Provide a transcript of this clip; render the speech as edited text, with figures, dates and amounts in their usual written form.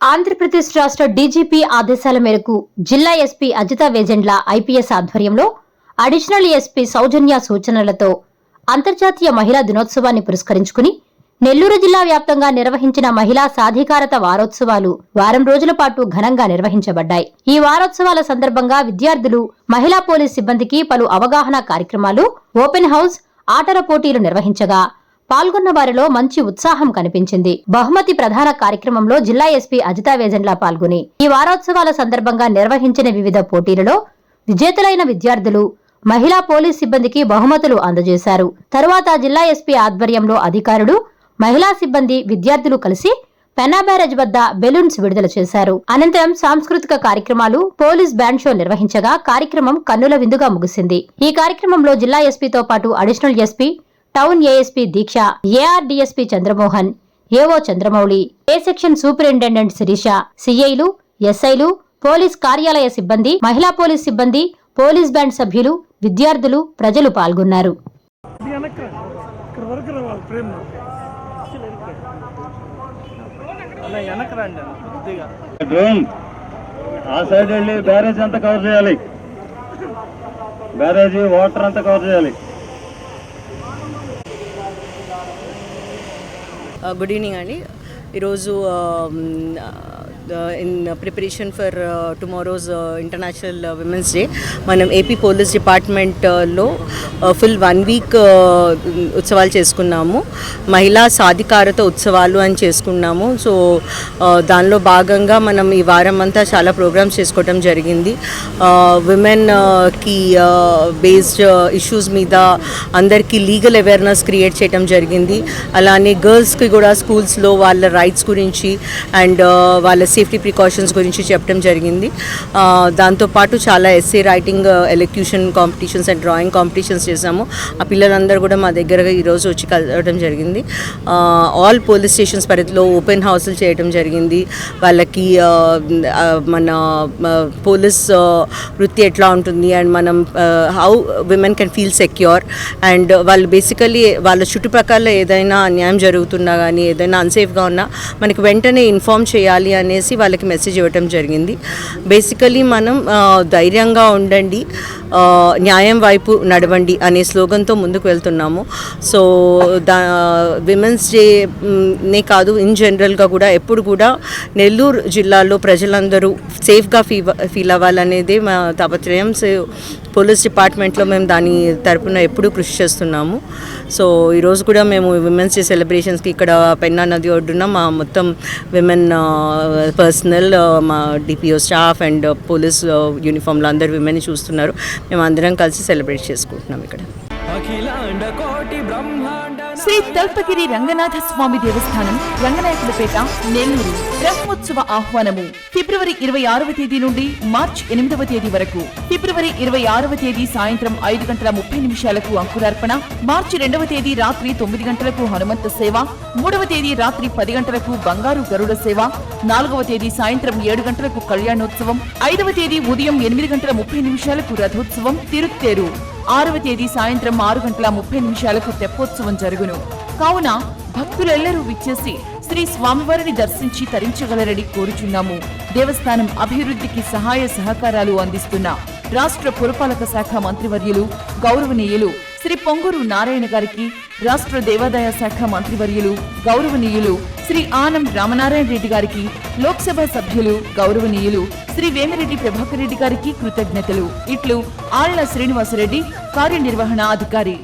ఆంధ్రప్రదేశ్ రాష్ట్ర డీజీపీ ఆదేశాల మేరకు జిల్లా ఎస్పీ అజిత వేజెండ్ల ఐపీఎస్ ఆధ్వర్యంలో అడిషనల్ ఎస్పీ సౌజన్య సూచనలతో అంతర్జాతీయ మహిళా దినోత్సవాన్ని పురస్కరించుకుని నెల్లూరు జిల్లా వ్యాప్తంగా నిర్వహించిన మహిళా సాధికారత వారోత్సవాలు వారం రోజుల పాటు ఘనంగా నిర్వహించబడ్డాయి. ఈ వారోత్సవాల సందర్భంగా విద్యార్థులు, మహిళా పోలీస్ సిబ్బందికి పలు అవగాహన కార్యక్రమాలు, ఓపెన్ హౌస్, ఆటల పోటీలు నిర్వహించగా పాల్గొన్న వారిలో మంచి ఉత్సాహం కనిపించింది. బహుమతి ప్రధాన కార్యక్రమంలో జిల్లా ఎస్పీ అజితా వేజెండ్ల పాల్గొని ఈ వారోత్సవాల సందర్భంగా నిర్వహించిన వివిధ పోటీలలో విజేతలైన విద్యార్థులు, మహిళా పోలీస్ సిబ్బందికి బహుమతులు అందజేశారు. తరువాత జిల్లా ఎస్పీ ఆధ్వర్యంలో అధికారులు, మహిళా సిబ్బంది, విద్యార్థులు కలిసి పెన్నా బ్యారేజ్ వద్ద బెలూన్స్ విడుదల చేశారు. అనంతరం సాంస్కృతిక కార్యక్రమాలు, పోలీస్ బ్యాండ్ షో నిర్వహించగా కార్యక్రమం కన్నుల విందుగా ముగిసింది. ఈ కార్యక్రమంలో జిల్లా ఎస్పీతో పాటు అడిషనల్ ఎస్పీ, టౌన్ ఏఎస్పీ దీక్ష, ఏఆర్డీఎస్పీ చంద్రమోహన్, ఏఓ చంద్రమౌళి, ఏ సెక్షన్ సూపరింటెండెంట్ శిరీష, సిఐలు, ఎస్ఐలు, పోలీస్ కార్యాలయ సిబ్బంది, మహిళా పోలీస్ సిబ్బంది, పోలీస్ బ్యాండ్ సభ్యులు, విద్యార్థులు, ప్రజలు పాల్గొన్నారు. వాటర్ అంతా కవర్ చేయాలి. గుడ్ ఈవినింగ్ అండి. ఈరోజు in preparation for tomorrow's international women's day మనం ఏపీ పోలీస్ డిపార్ట్మెంట్లో ఫుల్ 1 వీక్ ఉత్సవాలు చేసుకున్నాము. మహిళా సాధికారత ఉత్సవాలు అని చేసుకున్నాము. సో దానిలో భాగంగా మనం ఈ వారం అంతా చాలా ప్రోగ్రామ్స్ చేసుకోవడం జరిగింది. విమెన్కి బేస్డ్ ఇష్యూస్ మీద అందరికీ లీగల్ అవేర్నెస్ క్రియేట్ చేయడం జరిగింది. అలానే గర్ల్స్కి కూడా స్కూల్స్లో వాళ్ళ రైట్స్ గురించి అండ్ వాళ్ళ సేఫ్టీ ప్రికాషన్స్ గురించి చెప్పడం జరిగింది. దాంతోపాటు చాలా essay writing, elocution competitions and drawing competitions చేసాము. ఆ పిల్లలందరూ కూడా మా దగ్గర ఈరోజు వచ్చి కలవడం జరిగింది. ఆల్ పోలీస్ స్టేషన్స్ పరిధిలో ఓపెన్ హౌస్లు చేయడం జరిగింది. వాళ్ళకి మన పోలీస్ వృత్తి ఎట్లా ఉంటుంది అండ్ మనం how women can feel secure and వాళ్ళు బేసికలీ వాళ్ళ చుట్టుపక్కల ఏదైనా అన్యాయం జరుగుతున్నా కానీ ఏదైనా అన్సేఫ్గా ఉన్నా మనకి వెంటనే ఇన్ఫార్మ్ చేయాలి అనేసి వాళ్ళకి మెసేజ్ ఇవ్వటం జరిగింది. బేసికలీ మనం ధైర్యంగా ఉండండి, న్యాయం వైపు నడవండి అనే స్లోగన్తో ముందుకు వెళ్తున్నాము. సో విమెన్స్ డేనే కాదు, ఇన్ జనరల్గా కూడా ఎప్పుడు కూడా నెల్లూరు జిల్లాలో ప్రజలందరూ సేఫ్గా ఫీల్ అవ్వాలనేదే మా తాపత్రయం. పోలీస్ డిపార్ట్మెంట్లో మేము దాని తరపున ఎప్పుడూ కృషి చేస్తున్నాము. సో ఈరోజు కూడా మేము విమెన్స్ డే సెలబ్రేషన్స్కి ఇక్కడ పెన్నా నది ఒడ్డున మా మొత్తం విమెన్ పర్సనల్, మా డిపిఓ స్టాఫ్ అండ్ పోలీస్ యూనిఫామ్లో అందరు విమెన్ని చూస్తున్నారు. మేము అందరం కలిసి సెలబ్రేట్ చేసుకుంటున్నాం ఇక్కడ. శ్రీ తల్పగిరి రంగనాథ స్వామి దేవస్థానం, రంగనాయకులపేట, నెల్లూరు. బ్రహ్మోత్సవ ఆహ్వానము ఫిబ్రవరి 26వ తేదీ నుండి మార్చి 8వ తేదీ వరకు. ఫిబ్రవరి 26వ తేదీ సాయంత్రం 5:30 అంకురార్పణ, మార్చి 2వ తేదీ రాత్రి 9 గంటలకు హనుమంత సేవ, 3వ తేదీ రాత్రి 10 గంటలకు బంగారు గరుడ సేవ, 4వ తేదీ సాయంత్రం 7 గంటలకు కళ్యాణోత్సవం, 5వ తేదీ ఉదయం 8:30 రథోత్సవం తిరుత్తేరు, 6వ తేదీ సాయంత్రం 6:30 తెప్పోత్సవం జరుగును. కావున భక్తులెల్లరూ విచ్చేసి శ్రీ స్వామివారిని దర్శించి తరించగలరని కోరుచున్నాము. దేవస్థానం అభివృద్ధికి సహాయ సహకారాలు అందిస్తున్న రాష్ట్ర పురపాలక శాఖ మంత్రివర్యులు గౌరవనీయులు శ్రీ పొంగూరు నారాయణ గారికి, రాష్ట్ర దేవాదాయ శాఖ మంత్రివర్యులు గౌరవనీయులు శ్రీ ఆనం రామనారాయణ రెడ్డి గారికి, లోక్సభ సభ్యులు గౌరవనీయులు శ్రీ వేమిరెడ్డి ప్రభాకర్ రెడ్డి గారికి కృతజ్ఞతలు. ఇట్లు ఆళ్ల శ్రీనివాసరెడ్డి, కార్యనిర్వహణ అధికారి.